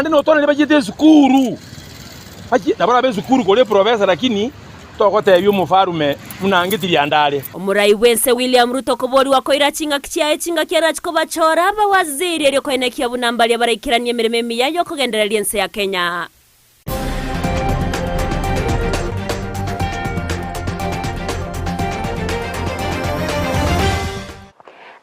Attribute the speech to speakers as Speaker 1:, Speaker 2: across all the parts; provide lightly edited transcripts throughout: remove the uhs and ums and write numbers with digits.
Speaker 1: Ndino tona nibajite sukuru. Haji nabara be sukuru kole professor lakini tokote ebyo mufarume munangitiri andale.
Speaker 2: Omurai wense William Ruto kobori wakoira chinga kiara chikobachora abawaziri eryo koenekia bunambali abarikiranie emirimo emiya yo kugendereria ense ya Kenya.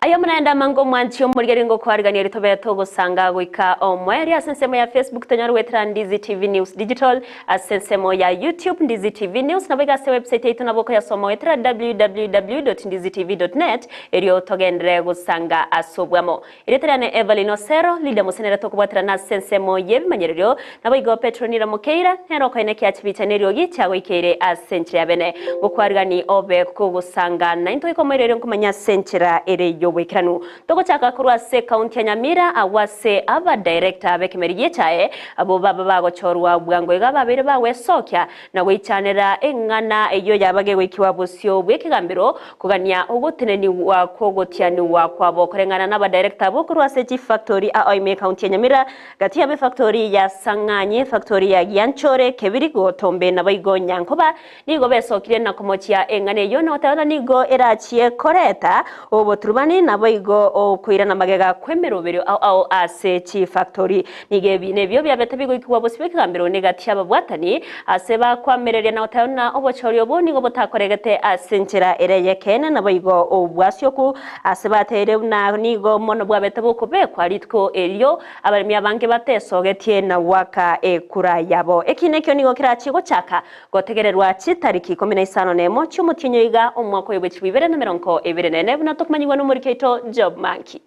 Speaker 2: Ayo mnaenda mango mwanchio murigaringo kwarigania ritobera togosanga gwika omwe ri asensemo ya Facebook tonyaruwetra Ndizi TV News Digital, asensemo ya YouTube Ndizi TV News, na bigase website yetu naboko ya somo wetra www.ndizitv.net eryo togendere gusanga asobwamo ireterane Everlyne Osero Lydia musenera tokubwatira na asensemo yebimanyerero nabigo Petronira Mukeira nero koineke achibitanero gichago ikere asenchira ya bene gukwarigani obe kugusanga na into ikomerero kumanya senchira ereyo wekanu toko chaka kurwa se county ya Nyamira awase aba director bekemeriye chae abo baba bago chorwa bwangwega babere bawe sokya na wichanera engana eyo yabage wekiwa busyo bwekigambiro kugania uguteneni wa kogotiani wa kwabo kurengana n'aba director bo kurwa se chief factory Amayia county ya Nyamira gati ya factory ya Sanganye factory ya Gianchore kebiri gotombe na bayigo Nyankoba nigo besokire na komochia engane yo no tana nigo erachie koreta obo turubani naboigo okwira na magega kwemerobero au ase chief factory nigebi nebyo byabete bigo ikwa bosibekambero negati ababwatani aseba kwamereria na otana obochori oboni go botakoregete asenchera ereye kene naboigo obwasyoku aseba tere na nigo mono bwabete bokobe kwaritko elyo abarimi abange batesogetie na waka ekura yabo ekinekyo nigo kirachigo chaka gotegererwa chitariki 15 nemo cyumutinyo iga omwako yobechibibere na 2024 bunatokumanyirwa no Keto Job Monkey.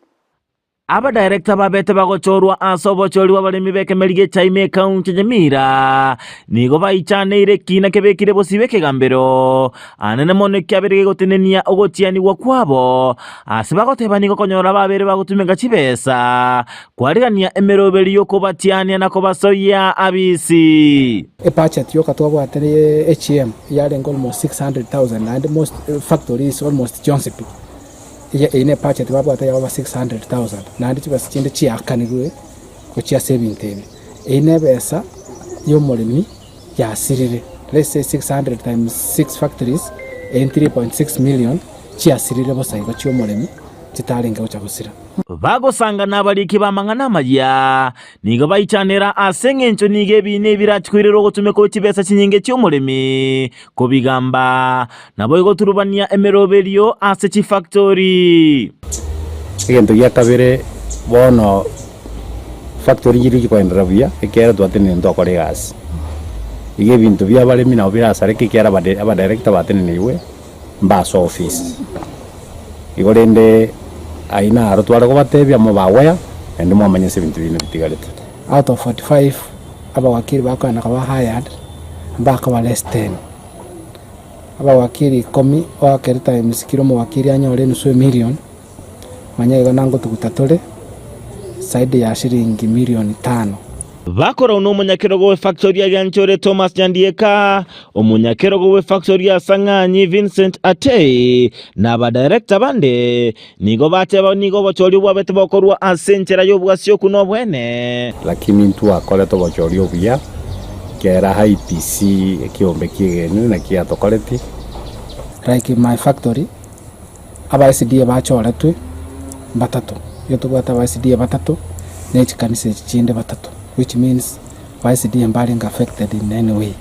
Speaker 3: Aba director babete bagochorwa asobochori wabarimi bekemeriye chaime county Nyamira nigo baichaneire kina kebekire bosibeke gambero anene mone kyabere gotenenia ogotiani wakwabo asibagoteba nigo konyora babere bagutumenga chibesa kwarigania emeroberi yoko batiania na kobasoya abisi
Speaker 4: budget yoka twabwatere HM yarenga almost 600,000 and most factories almost Johnson ine budget babwata ya over 600,000 nandi kibasi kinde chiakanirwe ko chia saving tebe ine besa yo molimi ya sirire let's say 600 times 6 factories in 3.6 million chia sirire bosaigo chyo molimi chitarenga uchagusira
Speaker 3: bagosanga nabaliki bamangana Amayia nigo baichanera asengencho nige bine birachkwirero gotumeko chibesa chinyinge cy'omulemi ko bigamba nabo igoturubania emeroberio ase chi factory
Speaker 5: egento ya kabere bono factory yiri kwendera bia ekera twatene ndokore gas ige bintu bya balemi na birasare kikera aba director batene niwe mbaso office igorende aina arotwara ko batebya mo bawaya ende mo amanyese bintu bine bitigarete
Speaker 4: out of 45 aba wakiri bakana kaba hired mbaka ba less 10 aba wakiri komi wakeri times kilo mo wakiri anyore nusu million manyega nango tugutatore side ya shilingi milioni 5
Speaker 3: bakora uno munyakerogo we factory ya Gianchore Thomas Nyandieka omunyakerogo we factory ya Sanganye Vincent Atei na ba director bande nigo bateba nigo bochori bwabete bokorwa asenchera yobwasyo kuno bwene
Speaker 5: lakini ntu akole to bochori obya kera IPC ekiombe kigenu na kia tokoleti
Speaker 4: like my factory aba SD bachora tu batatu yoto bata SD batatu nechi kanise chinde batatu which means YCD embaring affected in any way.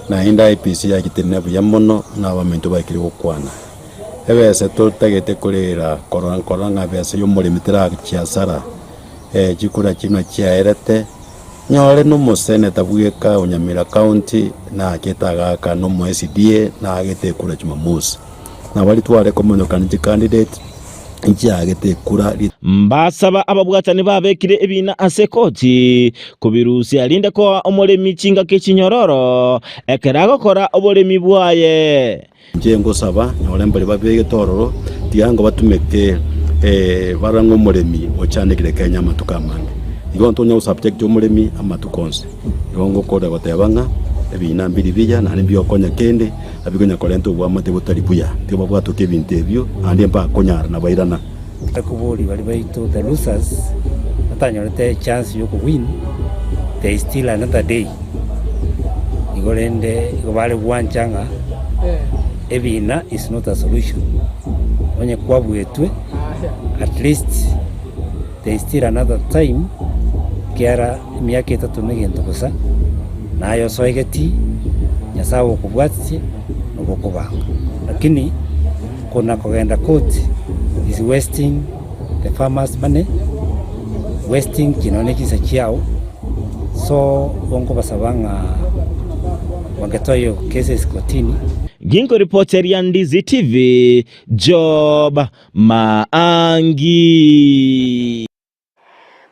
Speaker 5: Na inda IPC ya kitenebu ya mono na wamentu bakiri gukwana. Ebese tutagete kurira koranga bese yo muri mitira kiasara. Chikura kino chiaerete nyore no Mose tabweka Nyamira county na kitaga no MSDA na agete kura chuma Mose. Na bali tware community candidate njagete kura
Speaker 3: mbasaba ababwatani babekire ebina asekoti kubirusi alinde ko omulemi chinga kekinyororo ekerago kora obolemi bwaye
Speaker 5: njengo saba nyolembe babege tororo tiango batumeke barango omulemi ochanekire Kenya matukamane igo ntonya subject omulemi amatukonse igo kora batebanga ebina mbiri bija na nibyo konya kende abigonya kolento bwa mate butari buya tibo bwato kebinte ebyo andi mba konyara na bairana
Speaker 6: akubuli bali baitu the losers atanyorete chance yo ku win there is still another day. Igolende igobale bwanchanga. Ebina is not a solution. Onye kwa bwetwe, at least there is still another time. Kiara miaka 3 megento gusa. Nayo soigeti nyasawo kubwatsi nokubanga. Lakini kuna kugenda court is wasting the farmers money, wasting kinoneki sa chiao. So bongo basabanga wangetoyo cases kotini.
Speaker 3: Ginko reporter ya Ndizi TV, Job Maangi.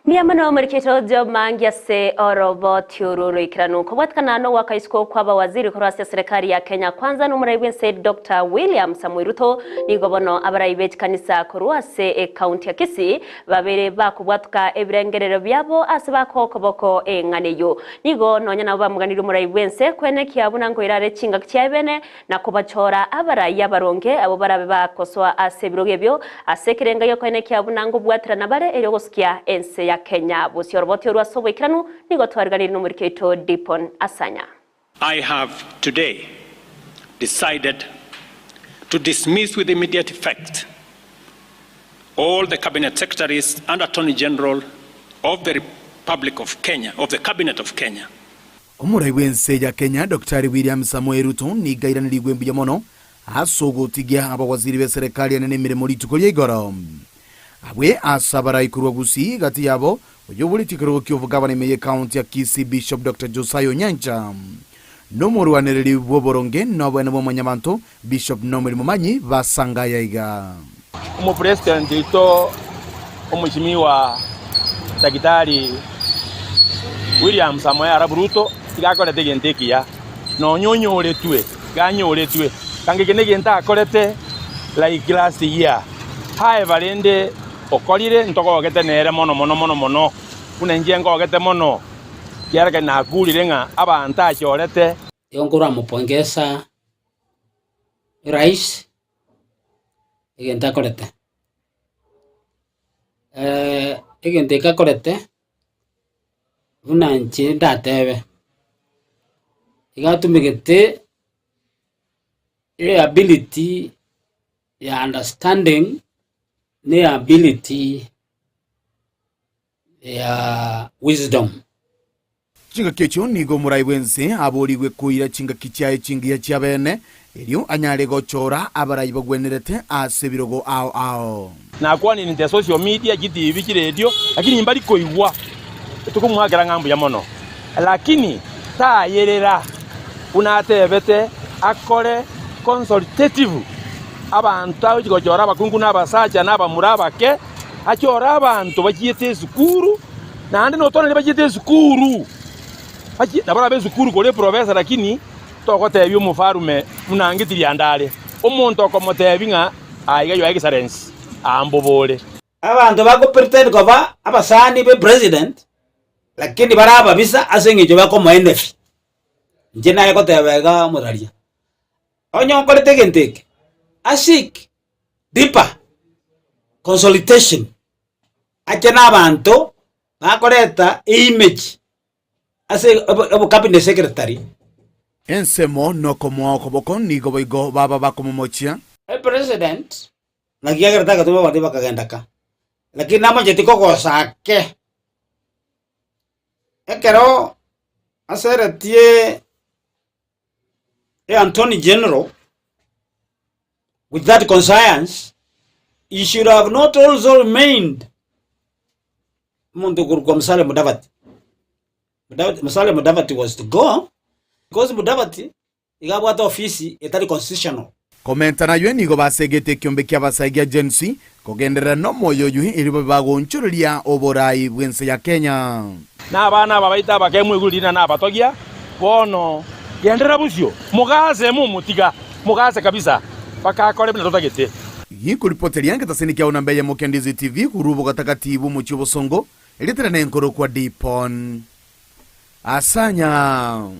Speaker 2: Miyamano meriketo Job Maangi se orobo tiururu ikiranu kubwatikana no wakaisko kwaba waziri kurasi serikali ya Kenya kwanza numuraibense Dr. William Samuel Ruto ni gobono abaraibeje kanisa kurwase county ya Kisii babere bakubwatuka ebirengerero byabo asabako koboko enganeyo nigo nonya nabo bamuganira umuraibense kwene kyabuna ngo irare kinga kyabene na kubachora abaraya baronge abo barabe bakoswa asebirogebyo asekirenga yo kwene kyabuna ngo bwatira nabare erogoskia ense ya Kenya busioroboti ruasobo ikiranu nigo twarganira numuriketo Dipon Asanya.
Speaker 7: I have today decided to dismiss with immediate effect all the cabinet secretaries and attorney general of the Republic of Kenya, of the Cabinet of Kenya.
Speaker 8: Umuraiwense ya Kenya Dr. William Samuel Ruto ni gairanirigwe mbuya mono asogotigia abawaziri be serikali anene mirimo litukolie igoro. Abwe asabara ikurwa gusi gati yabo uyobulitikiro kyovugabane meye county ya Kisii Bishop Dr. Josiah Nyanja nomurwanereri boboronge nobwene bomanyabantu Bishop Nomeri Mumanyi basanga yaiga
Speaker 1: President ito Mheshimiwa Daktari William Samoei Ruto igakora tegentekia no nyonyoretwe ganyoretwe kangekene genta akorete like last year hae valende okolire ntoko ogete nere mono unenjengo ogete mono kiaraka na kulire nga abantu achorete
Speaker 9: yongora mupongeza rais igenta korete igenta korete unanchi ndatebe igatumigete ability ya understanding the ability ya wisdom.
Speaker 8: Chinga kecho nigo muraiwense aboriwe kuira chinga kichaye chingia chiabene elio anyare gochora abarayibo gwenerete asebirogo ao
Speaker 1: na kwa ni nte social media giti ibiki radio lakini mbali koigwa tukumwagera ngambu ya mono lakini ta yerera unatebete akore consultative abantu abigojora abakungu n'abasaja n'abamurabake achora abantu bagiyete sukuru nande notone bagiyete sukuru nabara bezukuru kole professor lakini tokotebyo mufarume munangitiria ndale omuntu okomotebinga aiga yo excellence ambobole
Speaker 9: abantu bako pretend goba abasani be president lakini baraba bisa asengejo bako moendefi nje naye kotebega muraria onyo korete genteke asik deeper consultation achana abantu bakoreta image ase abo cabinet secretary
Speaker 8: ensemo no komo okoboko nigo boigo baba bakomomochia
Speaker 9: president nagiagerta ka tuba badi bakagenda ka lakini nama jetiko gosake ekero aseretie Attorney General with that conscience, he should have not also remained Musalia Mudavadi was to go because Mudavadi igabwata ofisi etali constitutional.
Speaker 8: Komenta na yweni go basegete kyombe kyabasaigia agency kogendera no moyo yuhi ilibo bagonchuria oborai bwense ya Kenya.
Speaker 1: Na abana babaita bakemwe gulina na batogia bono gendera busyo mugaze mumutiga mugaze kabisa bakakore bina totagete.
Speaker 8: Yiko reporter yange taseni kya unambe ya Ndizi TV kurubo gatakatibu mu Kibosongo elitera nenkoro kwa Dipon Asanya.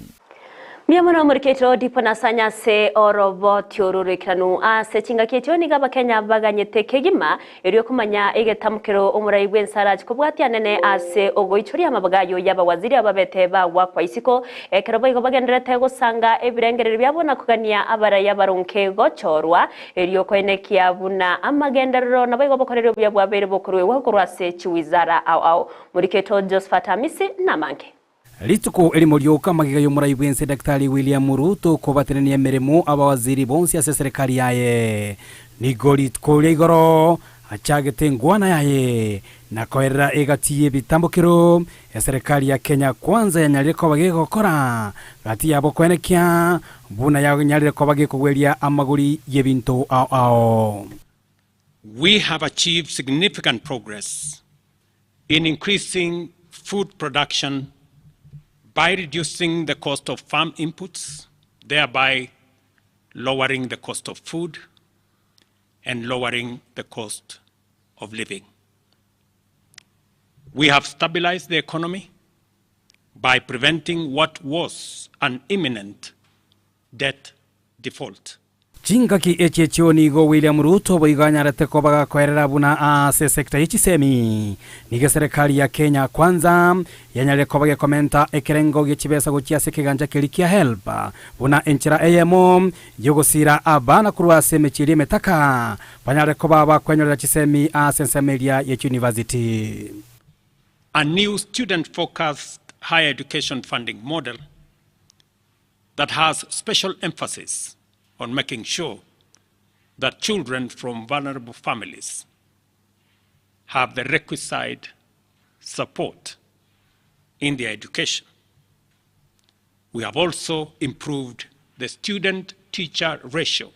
Speaker 2: Miamono muriketo dipona sanya se orobo tiorurikanu ase chinga ketyo ni gaba Kenya baganyete kegima eriyo kumanya egetamukero umurai bwensaraj kubwatia nene ase ogoichuri amabagayo yaba waziri ababete ba wakwa isiko ekerobo igo bagenderete gusanga ebirengerero byabona kugania abara yabaronke gochorwa eriyo kwenekia buna amagenderero nabo igo bokorero byabwabere bokorwe wakorwase chiwizara au muriketo Josephat Amisi namanke
Speaker 10: Lituko elimolioka magigayo murai bwense Daktari William Ruto kubaterania meremo abawaziri bonsi ase serikali yaye nigori tkole igoro achagete ngwana yaye nakoera egatiye bitambukiro ya serikali ya Kenya kwanza yanyalire ko bagekokora gati yabo kwenekia buna yanyalire ko bagekogweria amaguri yebinto ao.
Speaker 7: We have achieved significant progress in increasing food production by reducing the cost of farm inputs, thereby lowering the cost of food and lowering the cost of living. We have stabilized the economy by preventing what was an imminent debt default.
Speaker 10: Chinga ki echechioni go William Ruto boiganyarete ko bagakorera buna ase sekta y'ichisemi nige serikali ya Kenya kwanza yanyale ko bagekomenta ekerengo g'ikibesa gukia sekiganja kilikia help buna enchira AMO yogosira abana kurwase mechiri metaka banyale ko baba kwenyora chisemi ase Semelia ye university.
Speaker 7: A new student-focused higher education funding model that has special emphasis on making sure that children from vulnerable families have the requisite support in their education. We have also improved the student-teacher ratio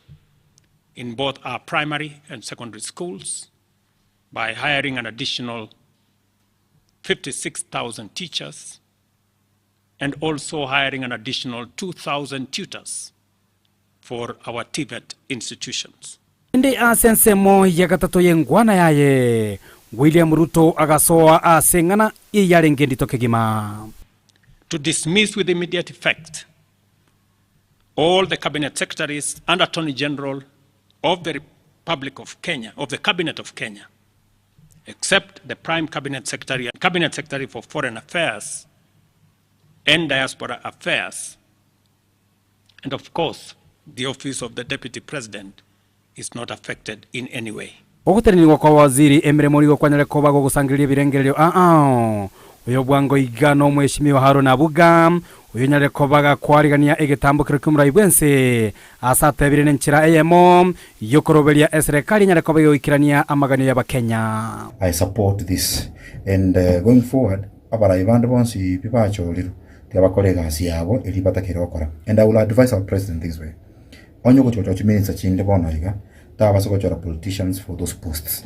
Speaker 7: in both our primary and secondary schools by hiring an additional 56,000 teachers and also hiring an additional 2,000 tutors for our TVET institutions.
Speaker 10: Indi asensemo yagatatu yengwana yaye William Ruto agasoa asengana iyarengendi tokegima.
Speaker 7: To dismiss with immediate effect all the cabinet secretaries and attorney general of the Republic of Kenya, of the Cabinet of Kenya, except the Prime Cabinet Secretary and Cabinet Secretary for Foreign Affairs and Diaspora Affairs, and of course, the office of the Deputy President is not affected in any way.
Speaker 10: Oguterenirwa kwa waziri emiremorigo kwanyale ko bago gusangiria birengerero uyo bwango igano mweshimiwa Haruna Buga uyo nyale ko baga kwarigania egetambukiro k'umurai bwense asata birene nchira AMO yokorobelia serikali nyale ko bayo ikirania amagano y'Abakenya.
Speaker 11: I support this and going forward abarai bandu bonsi bibachoriro tiabakorega asiyabo eri batakira okora, and I will advise our president this way. Onyo gochocho chimensa chinde bonaiga taba sokochora politicians for those posts.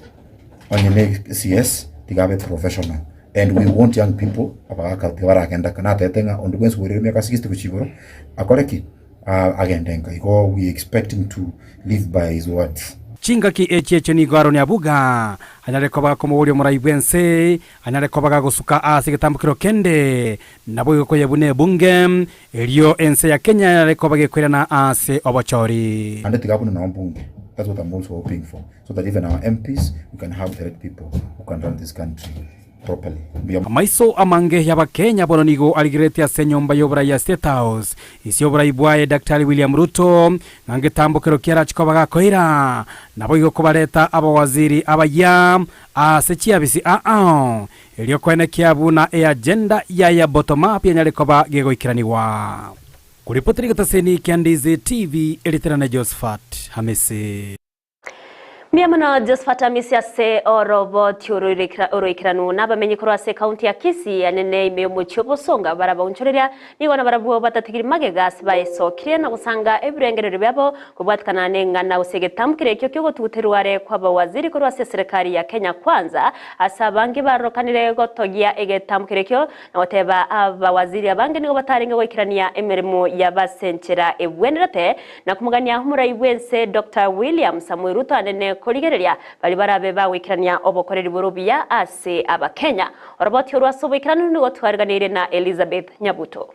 Speaker 11: Onyo ne CS tigabe professional, and we want young people abaka tibara agenda kana tetenga ondugwensu wuri miaka 60 kuchigoro akoreki agenda nka we expect him to live by his words.
Speaker 10: Chinga ki echeche ni garo ni abuga anyale ko baga komori murai bwense anyale ko baga gusuka asigetambukiro kende nabo ko yabune bunge eliyo ense ya Kenya anyale ko baga kwirana ase obochori
Speaker 11: and tigabune na bunge. That's what I'm also hoping for, so that even our MPs we can have the right people who can run this country properly.
Speaker 10: Maiso amange yaba Kenya bononigo aligretia senyomba yobra ya State House isi yobra ibwaye Daktari William Ruto nangetambukiro kiara chikobaga koira nabo igo kubareta abawaziri abaya asechiabisi eliyo kwene kiabuna agenda ya bottom up yanyale koba gego ikiraniwa kuripotiri gataseni Ndizi TV eliterana Josephat Hamisi.
Speaker 2: Miamana Josephat Amisi ase orobo tiorikiranu nabamenye kurwase county ya Kisii anene imeo songa baraba unchoreria nigona barabuo batatigiri magegas baesokire na gusanga ebirengerero byabo kubwatkana nengana usegetamukire kyo kyo gututerware kwa bawaziri kurwase serikali ya Kenya kwanza asabangi barokanire gotogia egetamukire kyo na wateba abawaziri abange nigo bataringa wikirania emirimo yabasenchera ebwenerate na kumugania humura ibwense Dr. William Samuel Ruto anene korigereria bali barabe bawikirania obokoreri burubia ase Abakenya oroboti orwasobikiranu nigo twariganire na Elizabeth Nyabuto.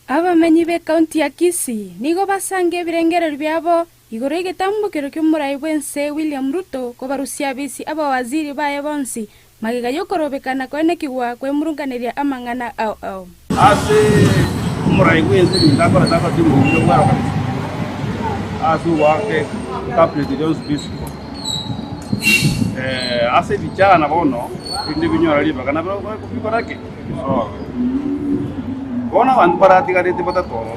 Speaker 12: Abamenyi be kaunti ya Kisii nigo basange birengerero byabo igoro y'igitambukiro cy'umurayi bwense William Ruto ko barusia bisi abawaziri baye bonsi magiga yokorobekana kwene kigwa kwemurunganiria amang'ana au
Speaker 13: ase umurayi bwense ndakora ndakati mu byo mwaro asu wake cabinet Jones bisi ase vijana bono indi binyora liba kana bro kubikorake so bona bantu baratigarete batatoro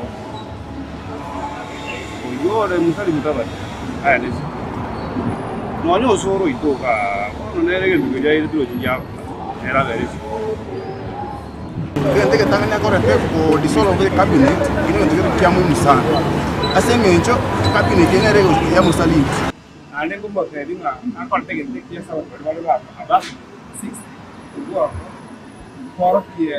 Speaker 13: uyore musali mutabati aya nisi nonyo osoro itoka bono nerege ndikuja ile tulo kijya era verisi
Speaker 14: kende ketanganya kora ko dissolve the cabinet ino ndike kya muhimu sana asemenjo cabinet nerege ya musali
Speaker 13: ane kumba kredinga akorte kende kya sawa bale ba abas 6 go for ki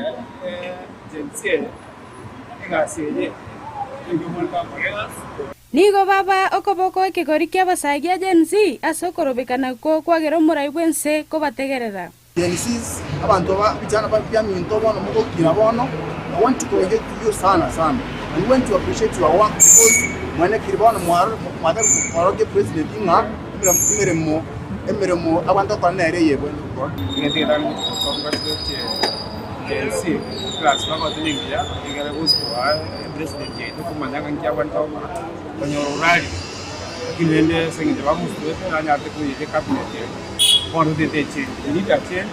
Speaker 12: nigo baba okoboko ekigori ky'abasagia Gen Z ase okorobekana ko kwagera omurayi bwense ko bategerera
Speaker 14: Gen Z abantu bijana by'aminto bono mugokira bono I want to congratulate you sana I want to appreciate your work because mwana kiribona mwaro president inga emeremo abantu kwa nereye bwe
Speaker 13: sí, claro, vamos a tener que ya llegar a gusto al presidente, no como mandan que aguantado con el horario. Aquí vende se llevamos todo el año de que cabinet. Por de teche, ni teche.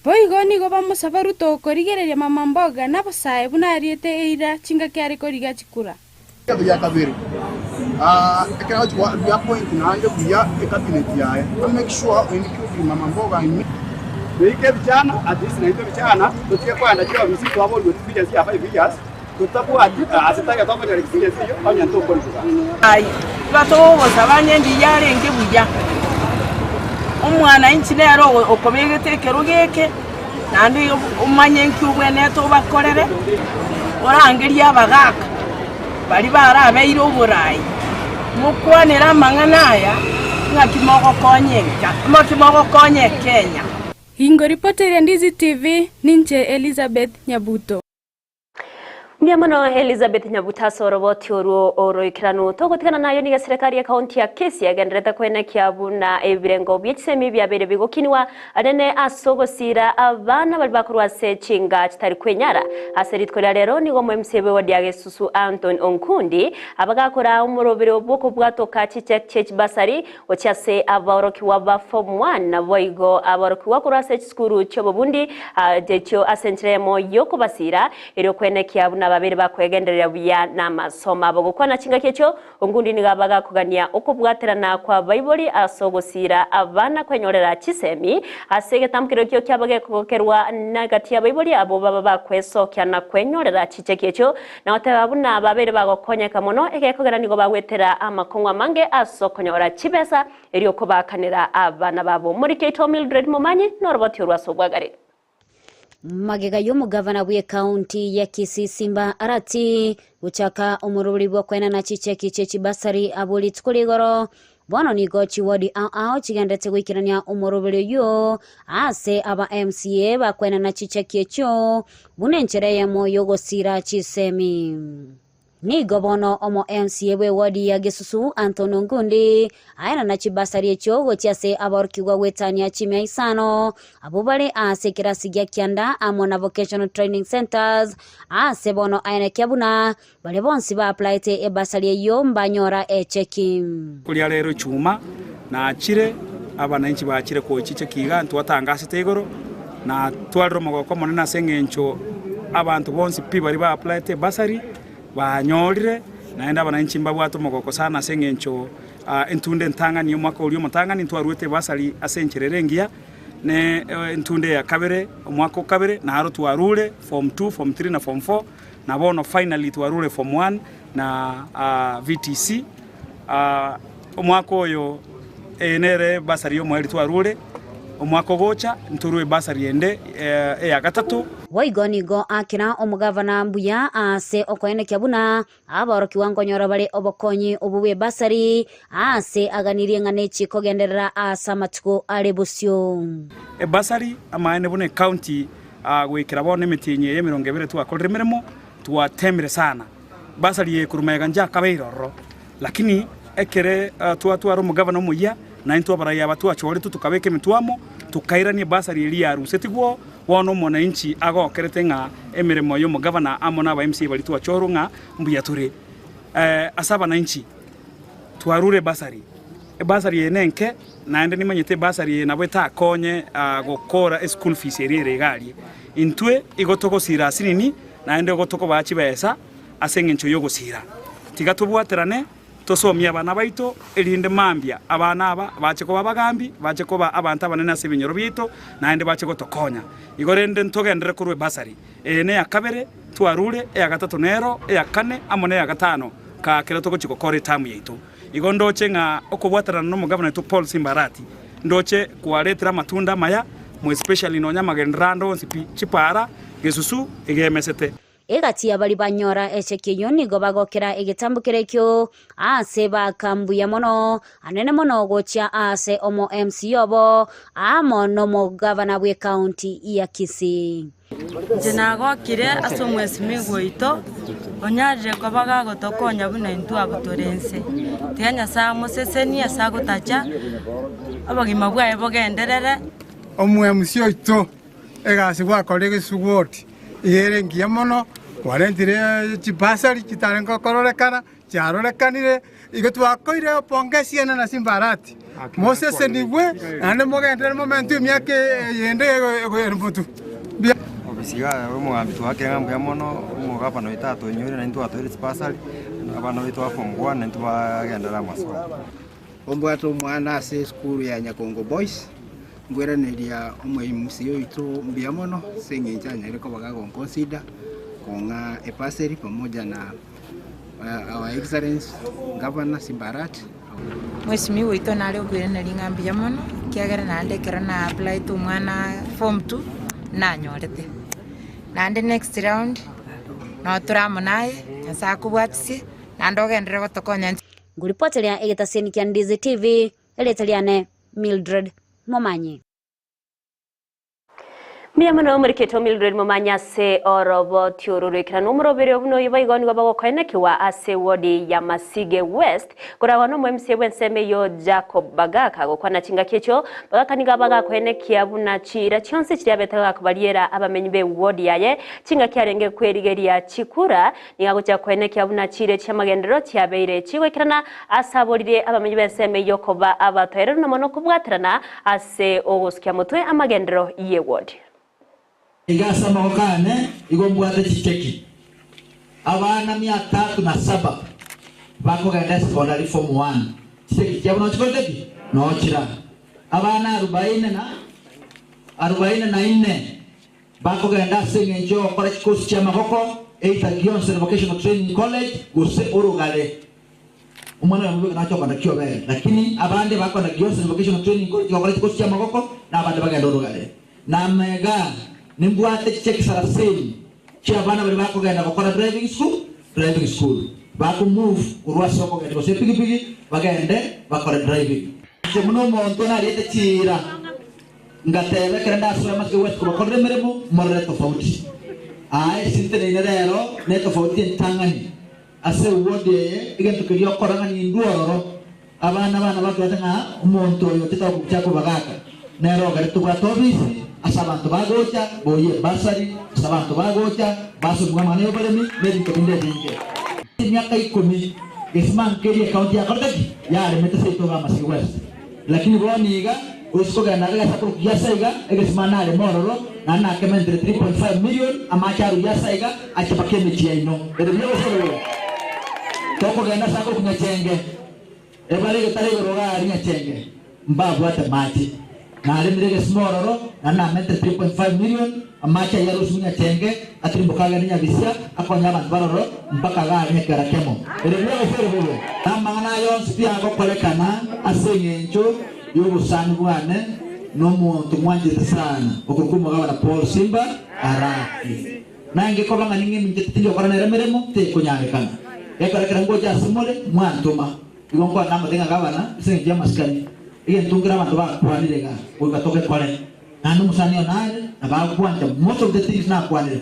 Speaker 12: Boigo nigo vamos a Ruto korigereria mama mboga nabasaye bunariete eira chinga kyari koriga chikura.
Speaker 14: Ya kabiri. Ekana ya point na anje kuya cabinet yae. Make sure when you mama mboga ni Beke vijana atisi na hito vijana tutie kwa anajua msitu wabo ndio tupija si hapa vijas tutakuwa asitaka toka ndio kisije sio fanya ndio kwa
Speaker 15: ai bato bosabanye ndi yare nge buja umwana inchi lero okobegete kerugeke nandi umanye nkubwe neto bakorere orangeria abagaka bali barabeire oburayi mukwanira amang'ana aya ngakimogo konye Kenya.
Speaker 12: Hingo reporter ya Ndizi TV ninche Elizabeth Nyabuto.
Speaker 2: Miamano Elizabeth Nyabuta soroboti oroikiranu togotikana nayo niga serikali ya kaunti ya Kisii agendereta kwene kiabu na ebirengo by'ekisemi byabere bigokiniwa anene asogosira abana bali bakurwa sechinga kitari kwenyara aseritkolya lero nigo mu MCB wadi agesusu Anton Onkundi abagakora umurobere obwoko bwatoka chichek basari ocyase aboroki wa form 1 na boigo aboroki wakurwa sechisukuru cyobobundi decho asentremo yoko basira ero kwene kiabu na babiri bakwegenderera buya n'amasomo abo gukwana kinga kyecho Ongundi nigabaga kugania okubwaterana kwa Bible asogosira abana kwenyorera kisemi asege tamkiro kyo kyabage kokerwa nagati ya Bible abo baba bakwesokya na kwenyorera chiche kyecho na otababuna babiri bagokonyeka muno ekekogera nigo bagwetera amakongwa mange asokonyora chibesa eriyo kubakanira abana babo muri Keto Mildred Mumanyi noroboti rwasobwagare
Speaker 16: Magega y'umugavana w'e county ya Kisii Simba arati guchaka umuruburi bwo kwena na chicheki chechibasari abuli tkuligoro bono nigo chiwodi ao chigendete gwikirania umuruburi yo ase aba MCA bakwena na chicheki echo bunenchereye moyo gosira chisemi nigo bono omo MCA we wadi ya gesusu Anton Ongundi aina na chibasari echo gotiase aborkigwa wetania chimya isano abubale ase kirasigia kianda amona vocational training centers ase bono aina kyabuna bale bonsi ba applyte ebasari yo mbanyora echeki
Speaker 17: kuli lero chuma na achire abananchi baachire ko chiche kiga ntwatangase tegoro na twalro mogoko monena sengencho abantu bonsi pi bari ba applyte basari banyorire naenda abananchi mbabwato mogoko sana sengencho entunde ntanga niyo mwaka uri mutanga ni twarwete basari asenchererengia ne entunde ya kabere omwaka kabere na haro twarure form 2 form 3 na form 4 na bono finally twarure form 1 na VTC omwaka oyo enere basari yo mweri twarure omwaka gocha nturwe basari ende ya gatatu
Speaker 16: Waigonigo akina omugavana mbuya ase okoene kyabuna aboroki wangonyora bale obokonyi obuwe basari ase aganirie nganechi kogenderera asamatuko alebusyo
Speaker 17: basari amaene bune county gwikira bone mitinye ye 20 twakorera mirimo twatemire sana basari yekurumega nja kabeiroro lakini ekere twaro mugavana muya na into baraya batu achore tukabeke mitwamo tukairanie basari eri ya rusetigwo wono mwananchi agokerete nga emiremo yo mugavana amona ba MC bali twachoro nga mbuya turi asaba na nchi twarure basari yenenke naende nimanyete basari nabo takonye gukora school fees eri regali intwe igotoko sira sinini naende gotoko bachi besa asengencho yo gusira tiga tubwaterane tosomya abana baito erinde mambia abana aba bache ko babagambi bache ko abantu abanene asebinyoro bito naende bache gotokonya igorende ntogendere kurwe basari ene yakabere twarure ya gatatu nero ya kane amone ya gatano ka kira toko chiko kore tamu yeito igondoche nga okubwaterana no mugavana to Paul Simbarati ndoche kwaretera matunda maya mu especially no nyamagendrando nsipi chipara gesusu egemesete
Speaker 16: egati abali banyora echekiyo nigo bagokera egitambukire kyo ase bakambuya mono anene mono gocha ase omo MC obo amono mo governor we county ya Kisii
Speaker 18: jinago kire aso mwesi migwito onyaje ko baga gotokonya buna intu abutorense tianya sa Mose asa gutacha abagima bwae bogenderere
Speaker 19: omwe MC oito egasi gwa kolege suwoti yere ngiamono warentire chibasari chitarengo kororekana charorekanire igotwakoire pongesi na Simbarati Mose niwe ane mogendere momentu myake yende erbutu
Speaker 20: obisiga omugambi twake ngambu yamono omugapa no itato nyore na intu atore chibasari abana betu afongwa na intu bagendera masomo
Speaker 21: ombwato mwana ase skuru ya Nyakongo Boys ngwereneria omwimsi oito mbiamono sengenja nyareko bagago consider konga epaseri pamoja na our excellence governor Simbarati
Speaker 22: mwesi mi oito nale ogwereneria ngambia mono kiagera nandekera na apply to mwana form 2 na nyorete nande next round no turamonaye asa kubwatisi nandogendere gotokonya
Speaker 16: nguripotelia egetaseni kya Ndizi TV eletaliane Mildred Momanyi Miyamano muriketo Mildred Momanya se orobo tiorurikira numurobere obuno yibaigoni gabagokene kiwa ase wodi ya Masige West kurawa no MC wenseme yo Jacob Bagaka gokwana chinga kecho Bagaka niga bagakene kiabuna chira chonse chirabetaga kubaliera abamenyi be wodi yaye chinga kyarenge kwerigeria chikura niga gocha kwene kiabuna chire chamagendero cyabeire chigwekirana asaborire abamenyi benseme yo koba abatwere no mono kubwatrana ase ogoskia mutwe amagendero ye wodi
Speaker 23: igasa mahokane igombwate chiteki abana 307 bakogenda secondary form 1 chiteki cyabona chikoteki no chira abana 44 bakogenda sengenjo kora chikosi cha mahoko eita Gionsen Vocational Training College gose urugale umwana wa nacho kwanda kyobe lakini abande bakwanda Gionsen Vocational Training College kora chikosi cha mahoko na abande bagenda urugale na mega nimbwate cheki saraseni chia bana bali bako genda gukora driving school bako move urwa soko genda bose pigi bagende bakora driving muno muntu na lete chira ngatebe kenda sura Masige West ko bakora meremo morre tofauti sintene inero ne tofauti ntangani ase wode igento kiriyo koranga ni nduoro abana bakatanga umuntu yo titakuchako bagaka nero garetu gatobisi asabantu bagocha boye basari asabantu bagocha baso mwana yo baremi mediko bindenge miaka 10 gesman keri county ya Kordaki yale metaseito ga Masige West lakini boniga uskoga naga sapro yasaiga egesmanale mororo nana kemendre 3.5 million amacharu yasaiga achapake mechi ino edebyo solo toko genda sakro kunyachenge ebale getare roga arinyachenge mbabu ate mati na alimrege smororo na mente 3.5 million amacha yaro sunya tenge atimbokaga ninya bisia akonya abantu baroro mpaka gari nekera kemo erero ofero na mangana yo spia go kolekana asenyencho yobusani bwane no muntu mwanjite sana okukumo gabana Paul Simba araki nange ko banga ningi minjite korana remeremo te kunyangekana ekara ngoja simole mwantuma igongwa namatenga gabana senje maskani iyo ntungira abantu bakwanirega ugatoke kore nanu musanio nare abakwanja most of the things na kwanire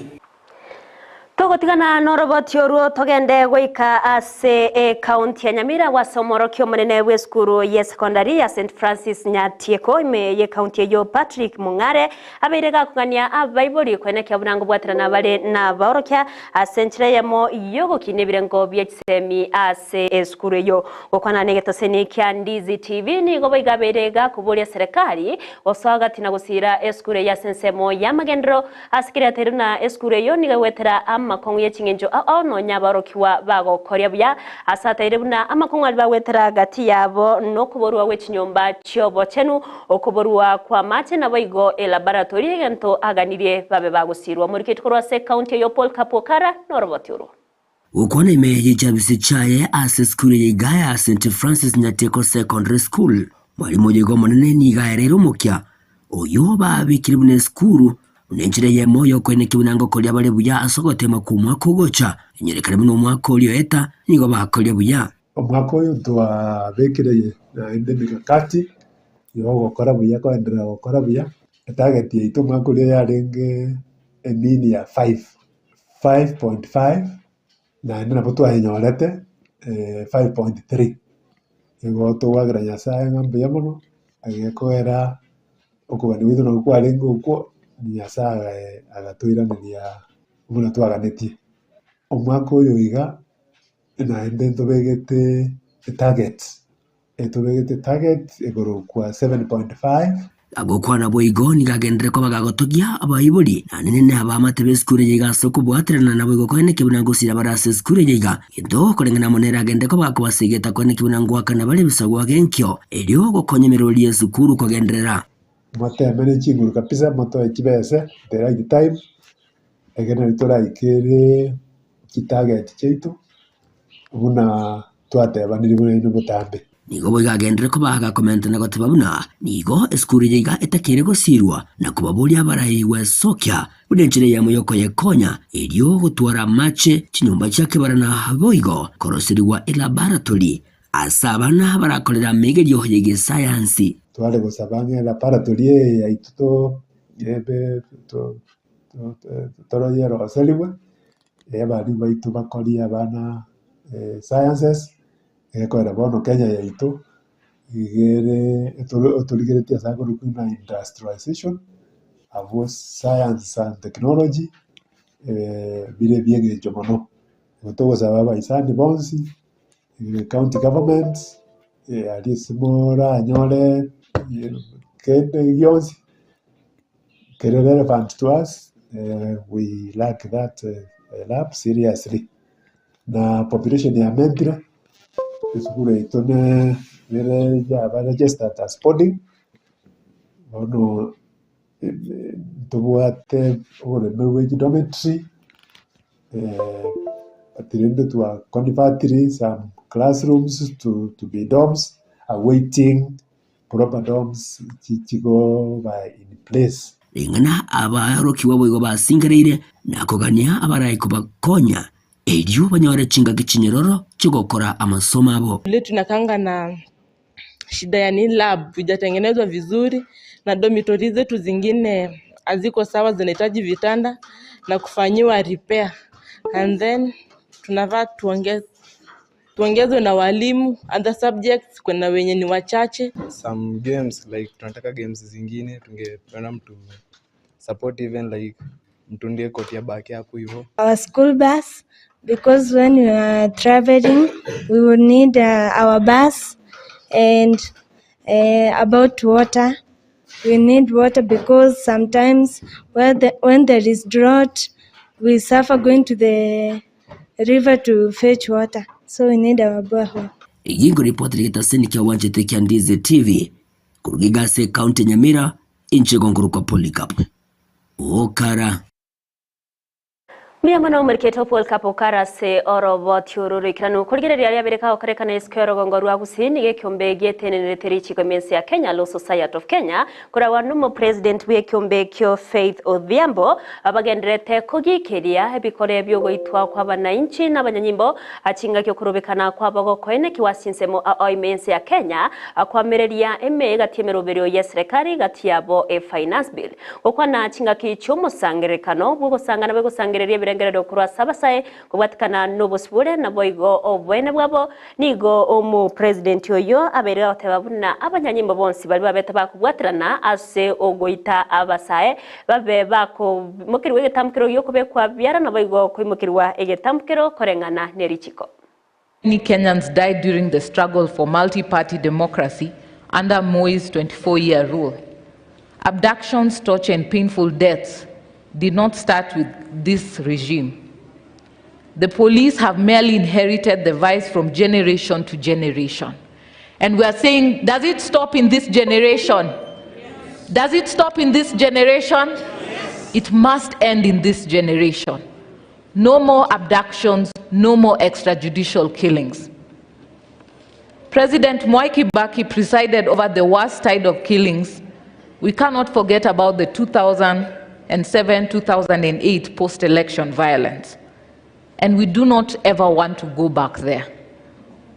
Speaker 2: Togotigana noroboti oruo togende goika ase county ya Nyamira wasomoro kyo munene we skuru ye secondary ya St Francis Nyatieko ime ye county yo Patrick Mungare aberega kugania abaibori kwene kya burango bwaterana bale na baorokya asenchire yamo yogo kinebirengo byekisemi ase skuru yo gokwana negeto seni kya Ndizi TV ni gobo igaberega kubolia serikali osaga tina gusira skuru ya sensemo ya magendro asikira teruna skuru yo ni gawetera makongo yechingenjo no nyabarokiwa bago koria buya asata irebuna amakongo albawetera gati yabo no kuborwa wechinyomba cyobo chenu okuborwa kwa mache na baigo laboratory gento aganirie babe bagusirwa muri kitkorwa se county yo Paul Kapokara norobotiro
Speaker 4: ukone meje jabisi chaye ase skule yigaya St Francis Nyatieko Secondary School mwalimu jego monene ni gaerero mukya oyo babikiribune skuru unenjire ye moyo kwene kibunango kolya bale buya asogotema ku mwaka ugocha enyerekane muno mwaka olyo eta nigo bakolya buya
Speaker 5: omwaka oyo twabekireye na ende mikakati yo gukora buya kwendera gukora buya target yaitu mwaka olyo yarenge emini ya 5.5 na ende nabo twahinyorete 5.3 igo twagira nyasaye ngambe yamono agekoera okubani witu no kwarenga uko nyasaga agatwiraniria muna twaganetie omwaka oyo iga na ende tobegete target igoro kwa 7.5
Speaker 4: agokwana boigo ni gagendere ko bagagotogia abayiburi nanene abamatebe skure yiga soko bwaterana nabo igokone kibunango sira barase skure yiga indo korengana monera agende ko bakobasigeta kone kibunango akana bale bisagwa genkyo elio gokonyemeroli esukuru kogenderera
Speaker 5: mate mene chinguru kapisa moto ekibese the right time egena litora ikere kitarget chetu buna twateba niri bune ino mutambe
Speaker 4: nigo boigagendere ko baga comment na gotebabuna nigo eskuru yiga etakere gosirwa na kubabulia barayiwe sokya udenjire ya muyoko yekonya elio gutwara mache chinyumba chake barana boigo korosiriwa laboratory asabana barakolera megerio yege science
Speaker 5: twale gusabanga laboratory ya ituto yebe toro yero oseliwe bari baitu bakoria bana sciences kwera bono Kenya ya ito igere otoligeretia sago rukuna industrialization avo science and technology bire bienge jomono gotogo sababa isani bonsi county government alismora nyole kende yonsi kere relevant to us. We lack that lab seriously na population ya Membira isukule itone vile ya registered as spotting ono tubuate ore mewe dormitory atirende to convert some classrooms to be dorms awaiting proper dorms chigo by in place
Speaker 4: ingana abarokiwa boigo basingereire nakogania abarai kubakonya elio banyore chinga gichinyeroro chigokora amasomo abo
Speaker 6: leo tunakanga na shida ya ni lab hujatengenezwa vizuri na dormitory zetu zingine haziko sawa, zinahitaji vitanda na kufanyiwa repair, and then tunavaa tuongezwe na walimu other subjects kuna wenye ni wachache.
Speaker 24: Some games like tunataka games zingine tungependa mtu support even like mtu ndiye kotia baki hapo hivyo.
Speaker 25: Our school bus, because when we are traveling we will need our bus, and about water, we need water because sometimes when there is drought we suffer going to the river to fetch water, so we need our borehole.
Speaker 4: Igingo report ligeta senika wanjete kya Ndizi TV kurugigase county Nyamira inche gonguruka Polycarp okara
Speaker 2: Miyamano merketo Paul Kapokara se orobo tiururu kiranu kurigirira ya bereka okerekana iskero gongorwa gusini ge kyombe getenere terichi komensi ya Kenya Law Society of Kenya kura wanumo president we kyombe kyo Faith Odhiambo abagendrete kugikeria ebikore byogo itwa kwa bananchi n'abanyanyimbo achinga kyo kurubikana kwa bago koene kiwasinsemo oimensi ya Kenya akwamereria eme gatiemeroberio ya serikali gatiabo finance bill okwana achinga kicho musangerekano bwo gusangana bwo gusangereria ebirengerero kurwa sabasae kubwatikana n'obusibure nabo igo obwene bwabo nigo omu president oyo abere otebabuna abanyanyimbo bonsi bali babeta bakubwatirana ase ogoita abasae babe bako mukirwe egetambukiro yo kubekwa byara nabo igo kwimukirwa egetambukiro korengana nerichiko.
Speaker 1: Many Kenyans died during the struggle for multi-party democracy under Mose's 24-year rule. Abductions, torture, and painful deaths did not start with this regime. The police have merely inherited the vice from generation to generation. And we are saying, does it stop in this generation? Yes. Does it stop in this generation? Yes. It must end in this generation. No more abductions, no more extrajudicial killings. President Mwai Kibaki presided over the worst tide of killings. We cannot forget about the 2007-2008 post-election violence. And we do not ever want to go back there.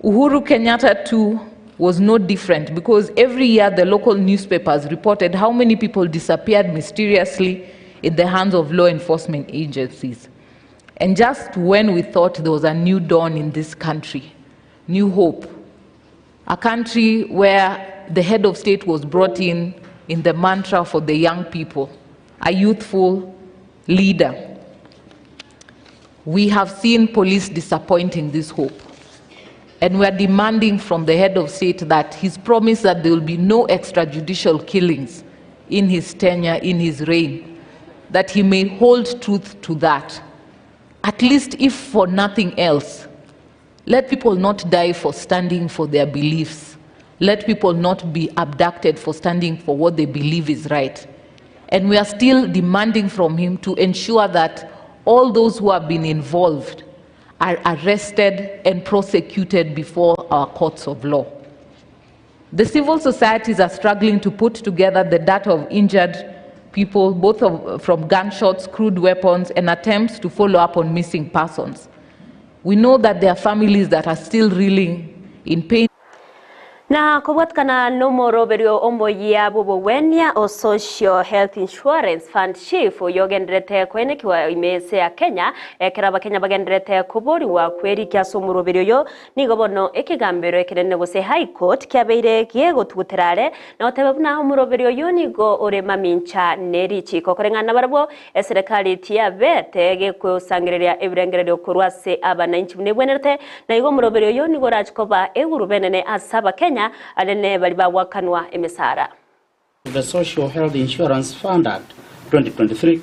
Speaker 1: Uhuru Kenyatta too was no different, because every year the local newspapers reported how many people disappeared mysteriously in the hands of law enforcement agencies. And just when we thought there was a new dawn in this country, new hope, a country where the head of state was brought in the mantra for the young people, a youthful leader, we have seen police disappointing this hope. And we are demanding from the head of state that his promise that there will be no extrajudicial killings in his tenure, in his reign, that he may hold truth to that. At least if for nothing else, let people not die for standing for their beliefs. Let people not be abducted for standing for what they believe is right. And we are still demanding from him to ensure that all those who have been involved are arrested and prosecuted before our courts of law. The civil societies are struggling to put together the data of injured people, both from gunshots, crude weapons, and attempts to follow up on missing persons. We know that there are families that are still reeling in pain.
Speaker 2: Na kubwatikana n'omoroberio omboya bobowenia o social health insurance fund chief yogenderete kwenekiwa imese ya Kenya ekera Kenya bagenderete kuboriwa kweri kyaso omoroberio yo nigobono ekigambiro ekinene gose high court kyabeire kiego tuguterare na otebabuna omoroberio yo nigo orema mincha nerichi kokorengana barabo eserikali tia bete gekusangiriria ebirengererio kurwase abananchi bunebwenerete na igo omoroberio yo nigo rachikoba eurubenene asaba Kenya.
Speaker 3: The Social Health Insurance Fund Act 2023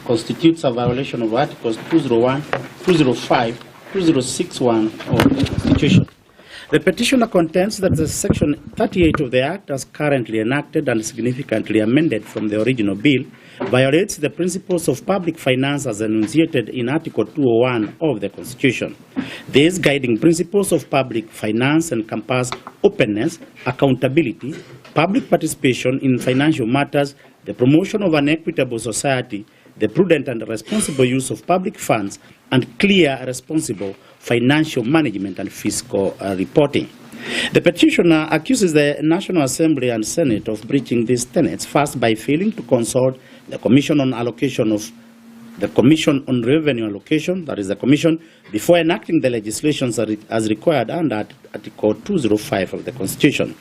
Speaker 3: constitutes a violation of Articles 201, 205, 2061 of the Constitution. The petitioner contends that the Section 38 of the Act, as currently enacted and significantly amended from the original bill, violates the principles of public finance as enunciated in Article 201 of the Constitution. These guiding principles of public finance encompass openness, accountability, public participation in financial matters, the promotion of an equitable society, the prudent and responsible use of public funds, and clear, responsible financial management and fiscal reporting. The petitioner accuses the National Assembly and Senate of breaching these tenets, first by failing to consult the Commission on Revenue Allocation, that is the Commission, before enacting the legislation as required under Article 205 of the Constitution.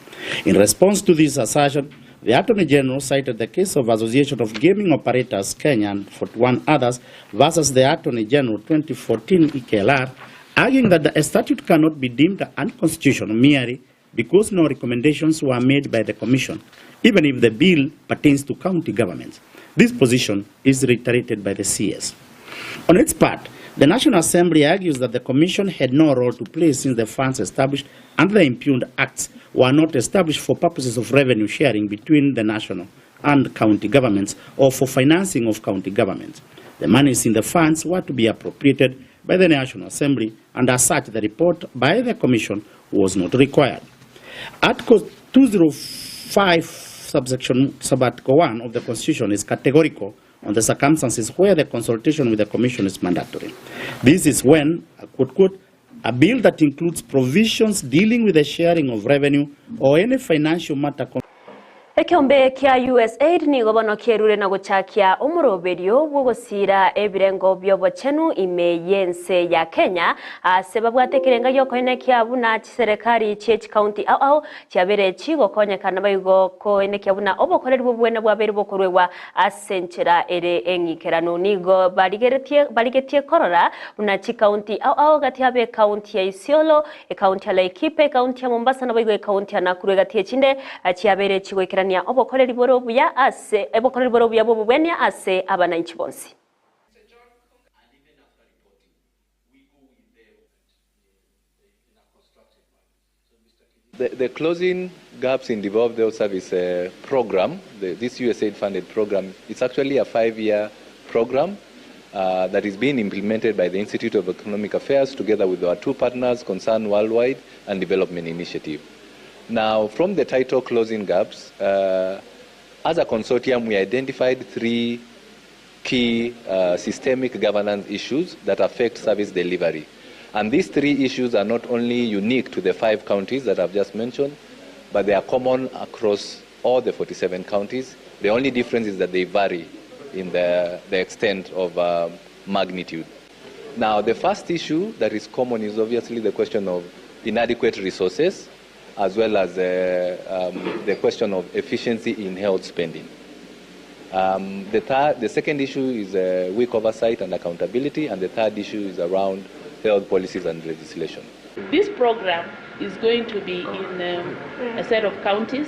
Speaker 3: In response to this assertion, the Attorney General cited the case of Association of Gaming Operators Kenya and 41 others versus the Attorney General 2014 EKLR, arguing that the statute cannot be deemed unconstitutional merely because no recommendations were made by the Commission, even if the bill pertains to county governments. This position is reiterated by the CS. On its part, the National Assembly argues that the Commission had no role to play since the funds established under the impugned acts were not established for purposes of revenue sharing between the national and county governments or for financing of county governments. The monies in the funds were to be appropriated by the National Assembly, and as such, the report by the Commission was not required. Article 205, Subarticle 1 of the Constitution is categorical on the circumstances where the consultation with the Commission is mandatory. This is when, quote, a bill that includes provisions dealing with the sharing of revenue or any financial matter
Speaker 2: Ekiombe kia USAID ni gobono kierure na guchakia umuroberio gugusira ebirengo byobochenu imeyense ya Kenya sababu atekirenga yokoine kia buna serikali chech county au chiabere chigo konyekana bayigo ko ene kia buna obokoreri bubwene bwabere bokorwewa asenchera ere engikerano nigo baligetie korora buna chi county au gatiabe county ya Isiolo county ya Laikipia county ya Mombasa na bayigo county ya Nakuru gatie chinde chiabere chigo nia obokoreri borobuya ase ebokoreri borobuya bobubwenya ase abananchi bonsi.
Speaker 7: The closing gaps in devolved health service program, this USAID funded program, it's actually a 5-year program that is being implemented by the Institute of Economic Affairs together with our 2 partners, Concern Worldwide and Development Initiative. Now, from the title Closing Gaps, as a consortium, we identified 3 key systemic governance issues that affect service delivery. And these 3 issues are not only unique to the 5 counties that I've just mentioned, but they are common across all the 47 counties. The only difference is that they vary in the extent of magnitude. Now, the first issue that is common is obviously the question of inadequate resources, as well as the question of efficiency in health spending. The second issue is weak oversight and accountability, and the third issue is around health policies and legislation.
Speaker 8: This program is going to be in a set of counties,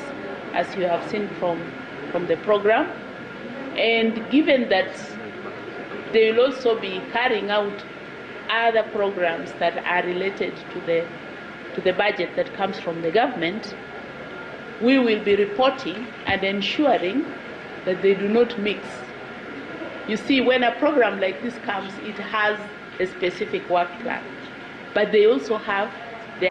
Speaker 8: as you have seen from the program, and given that they will also be carrying out other programs that are related to the budget that comes from the government, we will be reporting and ensuring that they do not mix. You see, when a program like this comes, it has a specific work plan, but they also have their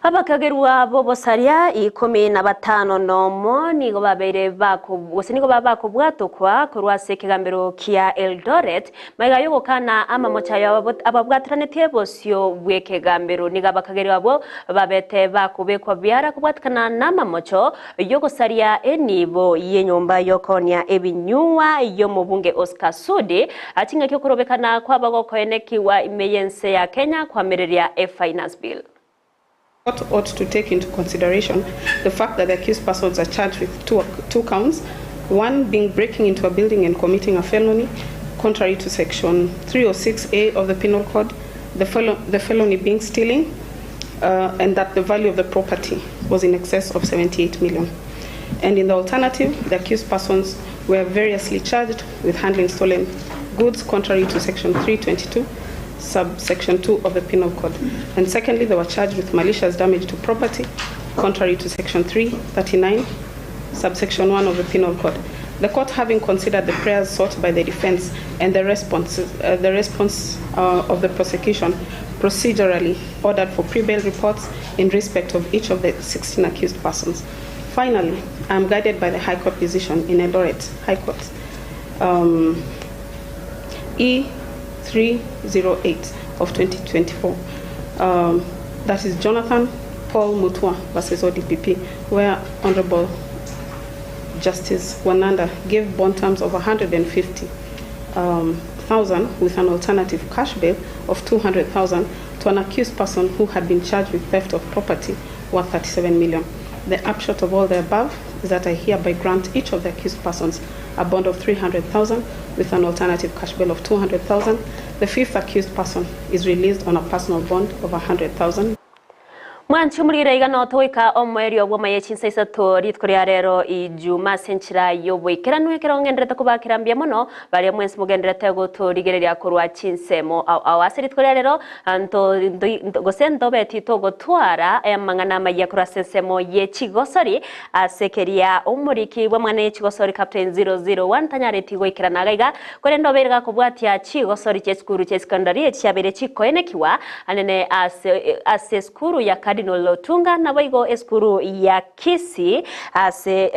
Speaker 2: abakagerwa bobosaria 15 nomo nigo babere bako gose nigo babako bwatokwa kurwase kigambero kia Eldoret magayo gokana ama mochayo ababwatrane tebosyo bweke gambero niga bakagerwa bo babete bakubekwa byara kubwatkana nama mocho yogosaria enibo yenyomba yokonia ebinyuwa yo mubunge Oscar Sudi atinga kyo kurobekana kwa bagoko enekiwa imeyense ya Kenya kwa mereria finance bill.
Speaker 9: Court ought to take into consideration the fact that the accused persons are charged with two counts, one being breaking into a building and committing a felony, contrary to Section 306A of the Penal Code, the felony being stealing, and that the value of the property was in excess of 78 million. And in the alternative, the accused persons were variously charged with handling stolen goods, contrary to Section 322, subsection 2 of the Penal Code. And secondly, they were charged with malicious damage to property, contrary to Section 339, subsection 1 of the Penal Code. The court, having considered the prayers sought by the defense and the response of the prosecution, procedurally ordered for pre-bail reports in respect of each of the 16 accused persons. Finally, I am guided by the High Court decision in Eldoret High Court, E308 of 2024. That is Jonathan Paul Mutua versus ODPP, where Honorable Justice Wananda gave bond terms of 150,000 with an alternative cash bail of 200,000 to an accused person who had been charged with theft of property worth 37 million. The upshot of all the above is that I hereby grant each of the accused persons a bond of 300,000 with an alternative cash bail of 200,000. The fifth accused person is released on a personal bond of 100,000.
Speaker 2: Mwanchumurira igano toika omwerio bwa maye Chinsa Isato ritkoria rero ijuma senchira yoboikiranwe kirongendrete kubakirambia mono bari mwensi mugendrete guturigereria kurwa Chinsemo au aseritkoria rero anto gosendo beti to gotwara emangana maye kurwa Chinsemo ye Chigosori asekeria umuriki bwa mwana Chigosori Captain 001 tanyareti goikirana gaiga korendo berga kubwatia Chigosori cheskuru cheskandari chabere chikoenekiwa anene ase skuru ya kadi Cardinal Otunga nabaigo eskuru ya Kisii ase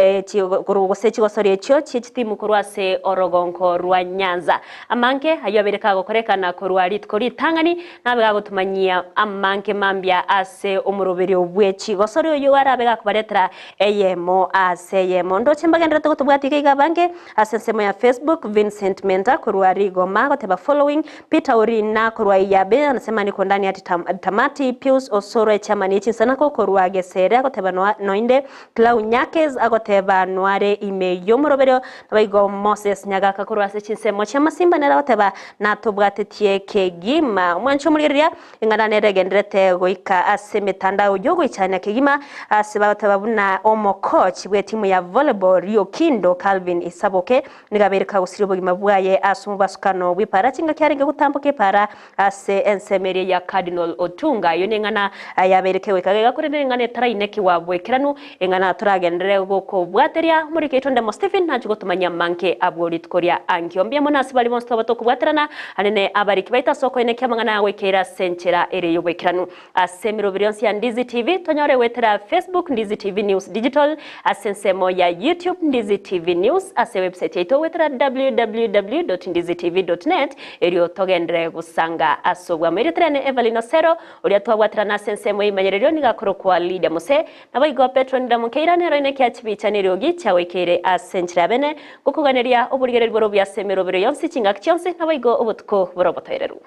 Speaker 2: gose chigosori echo chichitimu kurwase orogonko rwa Nyanza amanke ayobereka gokorekana kurwarit kori tangani nabega gutumanyia amanke mambia ase omurobere obwechi gosori oyo arabega kubaretera eyemo ase yemo ndo chembagendera tugutubwatike igabange ase nsemo ya Facebook Vincent Menta kurwari goma goteba following Peter Orina kurwa yabe anasema niko ndani ati tamati Pius Osero chamani Chinsa nako kurwa gesere goteba noinde Clau Nyakes agoteba noare ime yomurobero nabaigo Moses nyagaka kurwa se Chinsemo chama simba nera goteba natubwatetie kegima mwancho muriria ingana neregendrete goika ase mitandao yogo ichanya kegima ase bagoteba buna omo coach bwe timu ya volleyball Rio Kindo Calvin Isaboke nigabereka gusiro bugima bwaye asumubasukano wipara chinga kyaringa gutambuke para ase ensemeri ya Cardinal Otunga yonengana yaberekewe kagega kuri ngane taraineki wabwekeranu engana turagendere goko bwateria muri ketonde mo Stephen najugo tumanya manke abworit koria angiombia monasi bali monsto batoko bwaterana anene abariki baita soko eneki amangana wekera senchera ere yobwekeranu ase mirobirionsi ya Ndizi TV tonyore wetera Facebook Ndizi TV News Digital asensemo ya YouTube Ndizi TV News ase website yetu wetera www.ndizitv.net erio togendere gusanga asobwa meritrene Everlyne Osero uria twagwatirana sensemo imanyererio nigakoro kwa Lydia Mose nabaigo Petron ndamukeira nero ine kyachibicha neriogi chawekere asenchira bene gukuganeria oburigere rworo bya semero biro yonsi chinga kyonse nabaigo obutuko borobotoereru